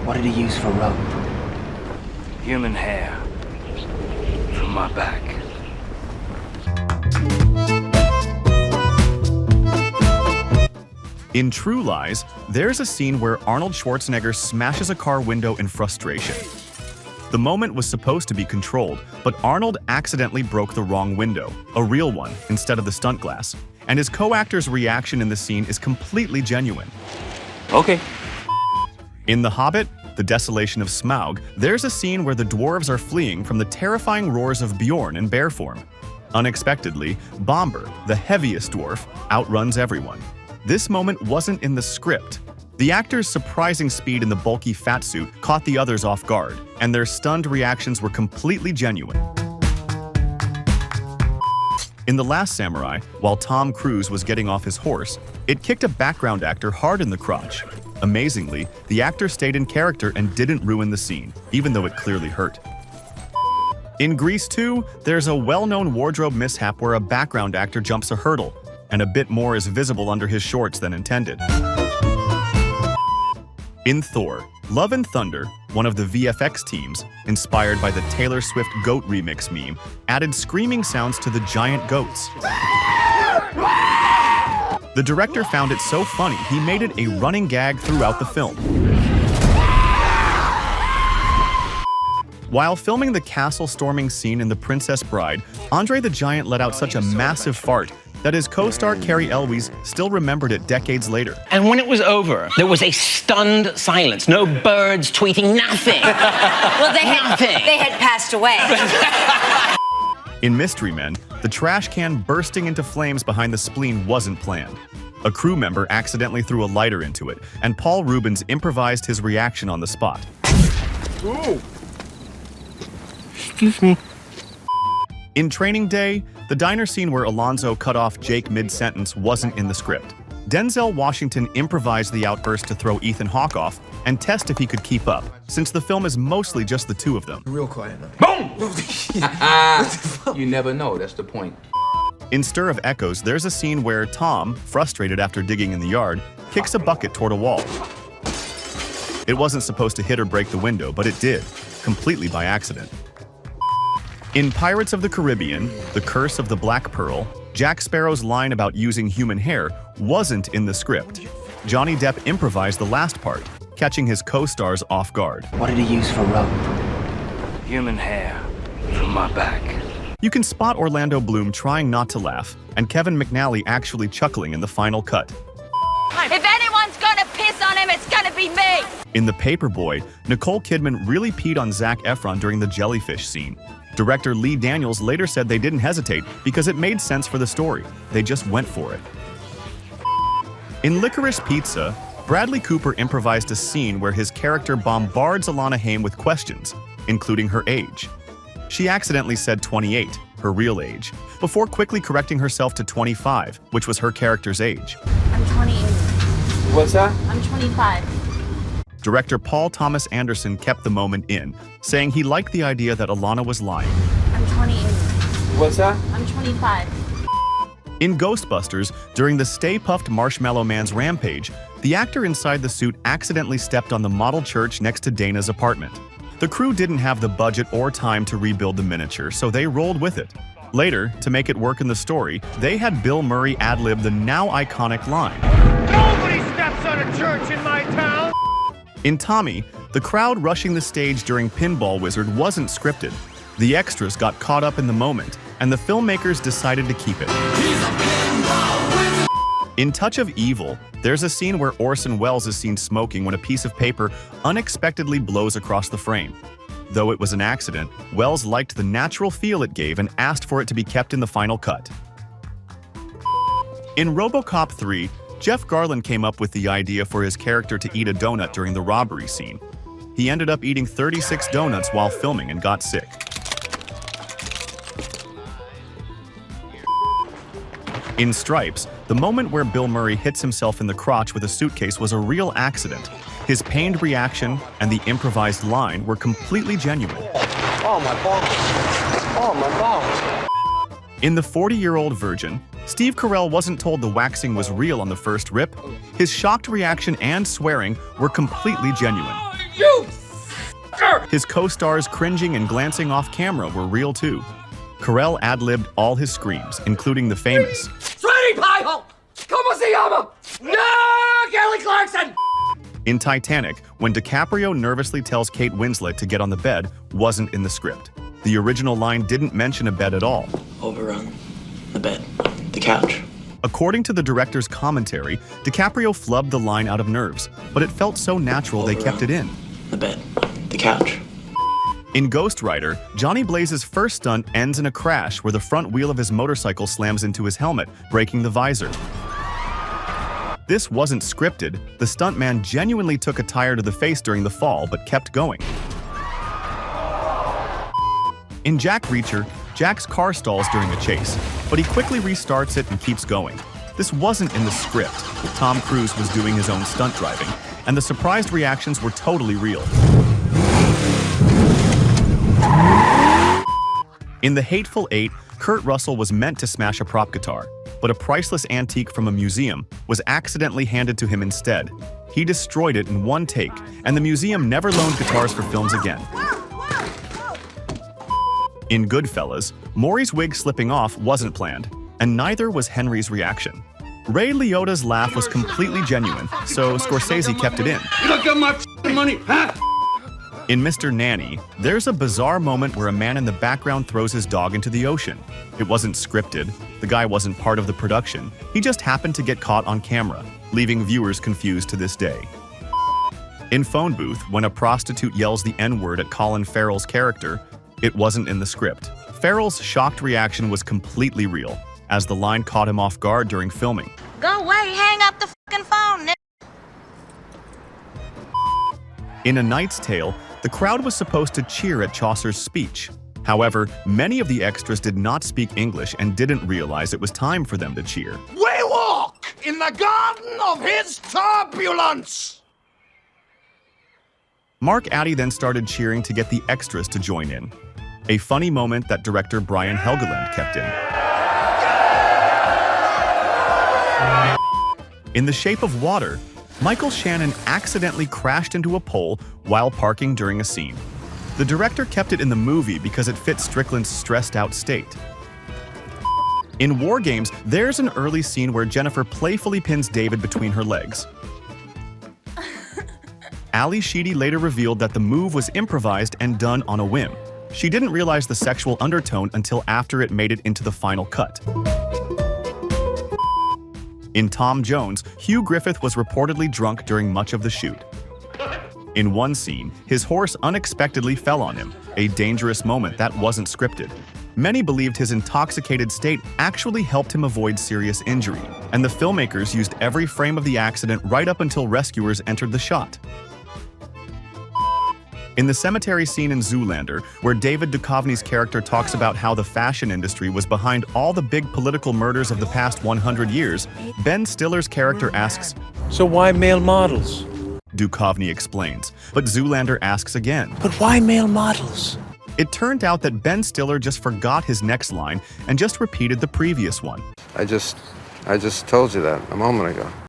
What did he use for rope? Human hair from my back. In True Lies, there's a scene where Arnold Schwarzenegger smashes a car window in frustration. The moment was supposed to be controlled, but Arnold accidentally broke the wrong window, a real one, instead of the stunt glass, and his co-actor's reaction in the scene is completely genuine. Okay. In The Hobbit, The Desolation of Smaug, there's a scene where the dwarves are fleeing from the terrifying roars of Bjorn in bear form. Unexpectedly, Bomber, the heaviest dwarf, outruns everyone. This moment wasn't in the script. The actor's surprising speed in the bulky fat suit caught the others off guard, and their stunned reactions were completely genuine. In The Last Samurai, while Tom Cruise was getting off his horse, it kicked a background actor hard in the crotch. Amazingly, the actor stayed in character and didn't ruin the scene, even though it clearly hurt. In Grease 2, there's a well-known wardrobe mishap where a background actor jumps a hurdle, and a bit more is visible under his shorts than intended. In Thor, Love and Thunder, one of the VFX teams, inspired by the Taylor Swift goat remix meme, added screaming sounds to the giant goats. The director found it so funny he made it a running gag throughout the film. While filming the castle storming scene in The Princess Bride, Andre the Giant let out such a massive fart that his co-star Carrie Elwes still remembered it decades later. And when it was over, there was a stunned silence. No birds tweeting, nothing. Well, they had passed away. In Mystery Men, the trash can bursting into flames behind the spleen wasn't planned. A crew member accidentally threw a lighter into it, and Paul Rubens improvised his reaction on the spot. Ooh. Excuse me. In Training Day, the diner scene where Alonzo cut off Jake mid-sentence wasn't in the script. Denzel Washington improvised the outburst to throw Ethan Hawke off and test if he could keep up, since the film is mostly just the two of them. Real quiet now. Boom! You never know, that's the point. In Stir of Echoes, there's a scene where Tom, frustrated after digging in the yard, kicks a bucket toward a wall. It wasn't supposed to hit or break the window, but it did, completely by accident. In Pirates of the Caribbean, The Curse of the Black Pearl, Jack Sparrow's line about using human hair wasn't in the script. Johnny Depp improvised the last part, catching his co-stars off guard. What did he use for rope? Human hair from my back. You can spot Orlando Bloom trying not to laugh, and Kevin McNally actually chuckling in the final cut. If anyone's gonna piss on him, it's gonna be me! In The Paperboy, Nicole Kidman really peed on Zac Efron during the jellyfish scene. Director Lee Daniels later said they didn't hesitate because it made sense for the story. They just went for it. In Licorice Pizza, Bradley Cooper improvised a scene where his character bombards Alana Haim with questions, including her age. She accidentally said 28, her real age, before quickly correcting herself to 25, which was her character's age. I'm 28. What's that? I'm 25. Director Paul Thomas Anderson kept the moment in, saying he liked the idea that Alana was lying. I'm 28. What's that? I'm 25. In Ghostbusters, during the Stay Puft Marshmallow Man's rampage, the actor inside the suit accidentally stepped on the model church next to Dana's apartment. The crew didn't have the budget or time to rebuild the miniature, so they rolled with it. Later, to make it work in the story, they had Bill Murray ad-lib the now iconic line. Nobody steps on a church in my town! In Tommy, the crowd rushing the stage during Pinball Wizard wasn't scripted. The extras got caught up in the moment, and the filmmakers decided to keep it. In Touch of Evil, there's a scene where Orson Welles is seen smoking when a piece of paper unexpectedly blows across the frame. Though it was an accident, Welles liked the natural feel it gave and asked for it to be kept in the final cut. In RoboCop 3, Jeff Garlin came up with the idea for his character to eat a donut during the robbery scene. He ended up eating 36 donuts while filming and got sick. In Stripes, the moment where Bill Murray hits himself in the crotch with a suitcase was a real accident. His pained reaction and the improvised line were completely genuine. Oh, my balls. Oh, my balls. In The 40-Year-Old Virgin, Steve Carell wasn't told the waxing was real on the first rip. His shocked reaction and swearing were completely genuine. His co-stars cringing and glancing off camera were real too. Carell ad-libbed all his screams, including the famous Sweetie Pie Hole! Como se llama? No, Kelly Clarkson! In Titanic, when DiCaprio nervously tells Kate Winslet to get on the bed, wasn't in the script. The original line didn't mention a bed at all. Overrun. The bed. The couch. According to the director's commentary, DiCaprio flubbed the line out of nerves, but it felt so natural they kept it in. The bed. The couch. In Ghost Rider, Johnny Blaze's first stunt ends in a crash where the front wheel of his motorcycle slams into his helmet, breaking the visor. This wasn't scripted. The stuntman genuinely took a tire to the face during the fall, but kept going. In Jack Reacher, Jack's car stalls during a chase, but he quickly restarts it and keeps going. This wasn't in the script. Tom Cruise was doing his own stunt driving, and the surprised reactions were totally real. In The Hateful Eight, Kurt Russell was meant to smash a prop guitar, but a priceless antique from a museum was accidentally handed to him instead. He destroyed it in one take, and the museum never loaned guitars for films again. In Goodfellas, Maury's wig slipping off wasn't planned, and neither was Henry's reaction. Ray Liotta's laugh was completely genuine, so Scorsese kept it in. You don't get my money, huh? In Mr. Nanny, there's a bizarre moment where a man in the background throws his dog into the ocean. It wasn't scripted, the guy wasn't part of the production, he just happened to get caught on camera, leaving viewers confused to this day. In Phone Booth, when a prostitute yells the N-word at Colin Farrell's character, it wasn't in the script. Farrell's shocked reaction was completely real, as the line caught him off guard during filming. Go away, hang up the fucking phone, nigga. In A Knight's Tale, the crowd was supposed to cheer at Chaucer's speech. However, many of the extras did not speak English and didn't realize it was time for them to cheer. We walk in the garden of his turbulence! Mark Addy then started cheering to get the extras to join in. A funny moment that director Brian Helgeland kept in. In The Shape of Water, Michael Shannon accidentally crashed into a pole while parking during a scene. The director kept it in the movie because it fit Strickland's stressed-out state. In War Games, there's an early scene where Jennifer playfully pins David between her legs. Ali Sheedy later revealed that the move was improvised and done on a whim. She didn't realize the sexual undertone until after it made it into the final cut. In Tom Jones, Hugh Griffith was reportedly drunk during much of the shoot. In one scene, his horse unexpectedly fell on him, a dangerous moment that wasn't scripted. Many believed his intoxicated state actually helped him avoid serious injury, and the filmmakers used every frame of the accident right up until rescuers entered the shot. In the cemetery scene in Zoolander, where David Duchovny's character talks about how the fashion industry was behind all the big political murders of the past 100 years, Ben Stiller's character asks, "So why male models?" Duchovny explains, but Zoolander asks again. "But why male models?" It turned out that Ben Stiller just forgot his next line and just repeated the previous one. I just told you that a moment ago.